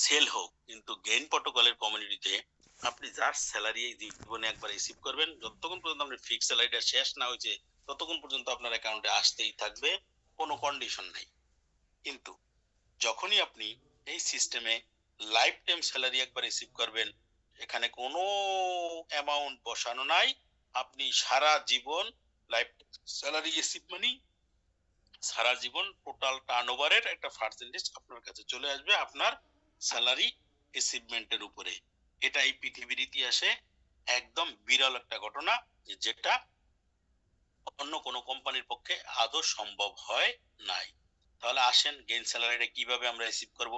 Sell হোক, কিন্তু gain প্রোটোকলের কমিউনিটিতে আপনি যার স্যালারি এই জীবনে একবার রিসিভ করবেন, যতক্ষণ পর্যন্ত আপনি ফিক্স স্যালারিটা শেষ না হয়েছে ততক্ষণ পর্যন্ত আপনার অ্যাকাউন্টে আসতেই থাকবে, কোনো কন্ডিশন নাই। কিন্তু যখনই আপনি এই সিস্টেমে লাইফ টাইম স্যালারি একবার রিসিভ করবেন, এখানে কোনো অ্যামাউন্ট বসানো নাই, আপনি সারা জীবন লাইফ স্যালারি রিসিভ মানি সারা জীবন টোটাল টার্নওভারের একটা পার্সেন্টেজ আপনার কাছে চলে আসবে আপনার স্যালারি অ্যাচিভমেন্টের উপরে। এটা এই পৃথিবীর ইতিহাসে একদম বিরল একটা ঘটনা, যেটা অন্য কোনো কোম্পানির পক্ষে আদৌ সম্ভব হয় নাই। তাহলে আসেন গেইন স্যালারিটা কিভাবে আমরা রিসিভ করব।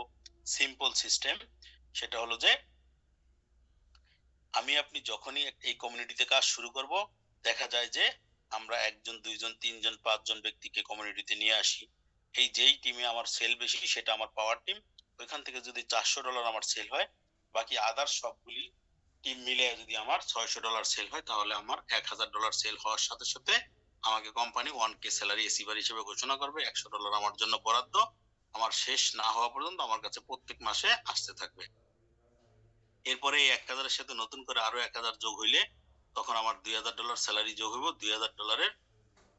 সিম্পল সিস্টেম, সেটা হলো যে আমি আপনি যখনই এই কমিউনিটিতে কাজ শুরু করব, দেখা যায় যে আমরা একজন দুইজন তিনজন পাঁচজন ব্যক্তিকে কমিউনিটিতে নিয়ে আসি। এই যেই টিমে আমার সেল বেশি সেটা আমার পাওয়ার টিম। ওইখান থেকে যদি $400 আমার সেল হয়, বাকি আদার সবগুলি টিম মিলে যদি আমার $600 সেল হয়, তাহলে আমার $1000 সেল হওয়ার সাথে সাথে আমাকে কোম্পানি 1K স্যালারি রিসিভার হিসেবে ঘোষণা করবে। $100 আমার জন্য বরাদ্দ, আমার শেষ না হওয়া পর্যন্ত আমার কাছে প্রত্যেক মাসে আসতে থাকবে। এরপরে এই 1000-এর সাথে নতুন করে আরো 1000 যোগ হইলে তখন আমার $2000 স্যালারি যোগ হইব। $2000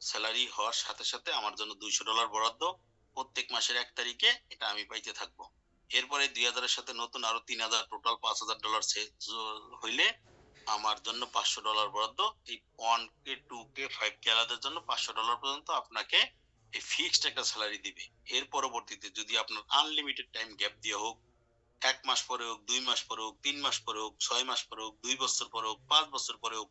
স্যালারি হওয়ার সাথে সাথে আমার জন্য $200 বরাদ্দ, প্রত্যেক মাসের 1 তারিখে এটা আমি পাইতে থাকবো। এরপরে 2000-এর সাথে নতুন আরো 3000, টোটাল $5000 হইলে আমার জন্য $500 বরাদ্দ। এই 1K 2K 5K আলাদের জন্য $500 পর্যন্ত আপনাকে এই ফিক্সড একটা স্যালারি দিবে। এর পরবর্তীতে যদি আপনার আনলিমিটেড টাইম গ্যাপ দিয়ে হোক, 1 মাস পরে হোক, 2 মাস পরে হোক, 3 মাস পরে হোক, 6 মাস পরে হোক, 2 বছর পরে হোক, 5 বছর পরে হোক,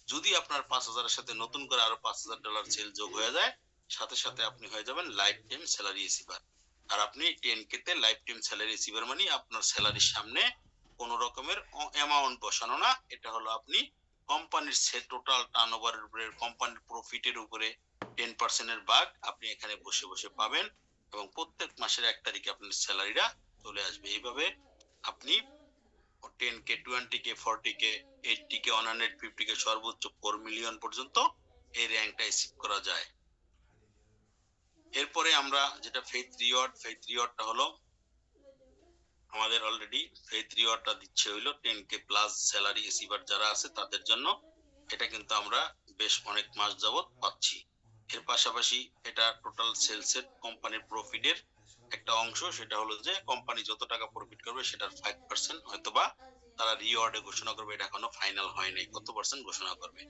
যদি আপনার 5000-এর সাথে নতুন করে আরো $5000 সেল যোগ হয়ে যায়, সাথে সাথে আপনি হয়ে যাবেন লাইফ টাইম স্যালারি রিসিভার। আর আপনি 10K তে লাইফ টাইম স্যালারি রিসিভার মানে আপনার স্যালারির সামনে কোনো রকমের অ্যামাউন্ট বসানো না। এটা হলো আপনি কোম্পানির টোটাল টার্নওভারের উপরে, কোম্পানির প্রফিটের উপরে 10% এর ভাগ আপনি এখানে বসে বসে পাবেন, এবং প্রত্যেক মাসের 1 তারিখে আপনার স্যালারিটা চলে আসবে। এইভাবে আপনি 10K 20K 40K 80K 150K সর্বোচ্চ 4 মিলিয়ন পর্যন্ত এই র্যাঙ্কটা অ্যাচিভ করা যায়। এরপরে আমরা যেটা ফেথ রিওয়ার্ডটা হলো আমাদের অলরেডি ফেথ রিওয়ার্ডটা দিচ্ছে হইলো 10K প্লাস স্যালারি রিসিভার যারা আছে তাদের জন্য। এটা কিন্তু আমরা বেশ অনেক মাস যাবত পাচ্ছি। এর পাশাপাশি এটা টোটাল সেলসের কোম্পানির প্রফিটের একটা অংশ। সেটা হলো যে কোম্পানি যত টাকা প্রফিট করবে সেটার 5% হয়তোবা তারা রিওয়ার্ডে ঘোষণা করবে, এটা এখনো ফাইনাল হয় নাই কত পার্সেন্ট ঘোষণা করবে।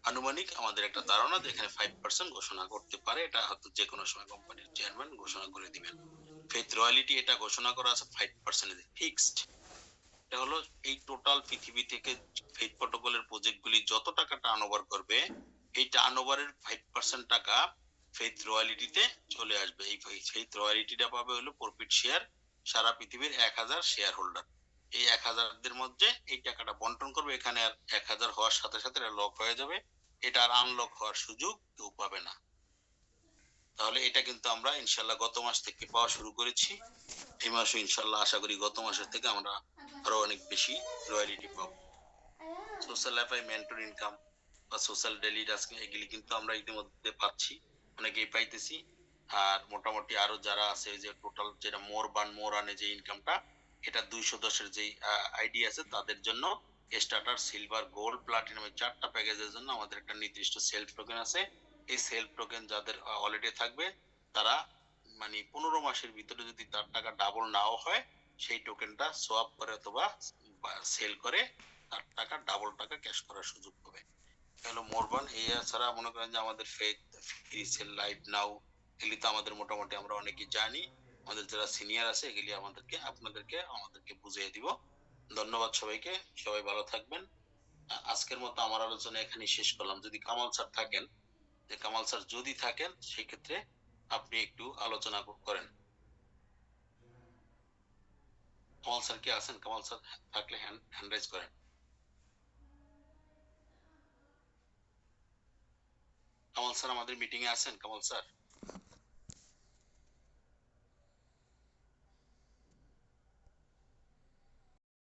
আনুমানিক আমাদের একটা ধারণা যে এখানে 5% ঘোষণা করতে পারে, এটা হয়তো যে কোনো সময় কোম্পানির চেয়ারম্যান ঘোষণা করে দিবেন। ফেথ রয়্যালিটি এটা ঘোষণা করা আছে 5% ফিক্সড। এটা হলো এই টোটাল পৃথিবী থেকে ফেথ প্রোটোকলের প্রজেক্ট গুলি যত টাকা টার্নওভার করবে, এই টার্নওভারের 5% টাকা ফেথ রয়্যালিটিতে চলে আসবে। এই ফেথ রয়্যালিটিটা পাবে হলো প্রফিট শেয়ার, সারা পৃথিবীর 1000 শেয়ার হোল্ডার। এই 1000-দের মধ্যে এই টাকাটা বন্টন করবে। এখানে আর 1000 হওয়ার সাথে সাথে এটা লক হয়ে যাবে, এটা আর আনলক হওয়ার সুযোগ কেউ পাবে না। তাহলে এটা কিন্তু আমরা ইনশাল্লাহ গত মাস থেকে পাওয়া শুরু করেছি। এই মাসে ইনশাল্লাহ আশা করি গত মাসের থেকে আমরা আরো অনেক বেশি রয়্যালিটি পাবো। সোশ্যাল অ্যাপাই মেন্টর ইনকাম বা সোশ্যাল ডেলি টাস্কিং এগুলি কিন্তু আমরা ইতিমধ্যে পাচ্ছি, অনেকেই পাইতেছি। আর মোটামুটি আরো যারা আছে যে টোটাল যেটা মোর বান মোর আনে যে ইনকামটা, এটা 210-এর যে আইডি আছে তাদের জন্য স্টার্টার, সিলভার, গোল্ড, প্লাটিনাম এই 4টা প্যাকেজের জন্য আমাদের একটা নির্দিষ্ট সেলফ টোকেন আছে। এই সেলফ টোকেন যাদের অলরেডি থাকবে তারা মানে 15 মাসের ভিতরে যদি তার টাকা ডাবল নাও হয়, সেই টোকেনটা সোয়াপ করে অথবা সেল করে তার টাকা ডাবল টাকা ক্যাশ করার সুযোগ পাবে। হলো মোরবান। এছাড়া মনে করেন যে আমাদের faith, free sell, live now এগুলি তো আমাদের মোটামুটি আমরা অনেকেই জানি। আমাদের যারা সিনিয়র আছে এগুলি আমাদেরকে বুঝিয়ে দিব। ধন্যবাদ সবাইকে, সবাই ভালো থাকবেন। আজকের মতো আমার আলোচনা এখানেই শেষ করলাম। যদি কামাল স্যার থাকেন, সেই ক্ষেত্রে আপনি একটু আলোচনা করেন। কামাল স্যার কি আছেন? কামাল স্যার থাকলে হ্যান্ড রাইজ করেন। কামাল স্যার আমাদের মিটিং এ আছেন? কামাল স্যার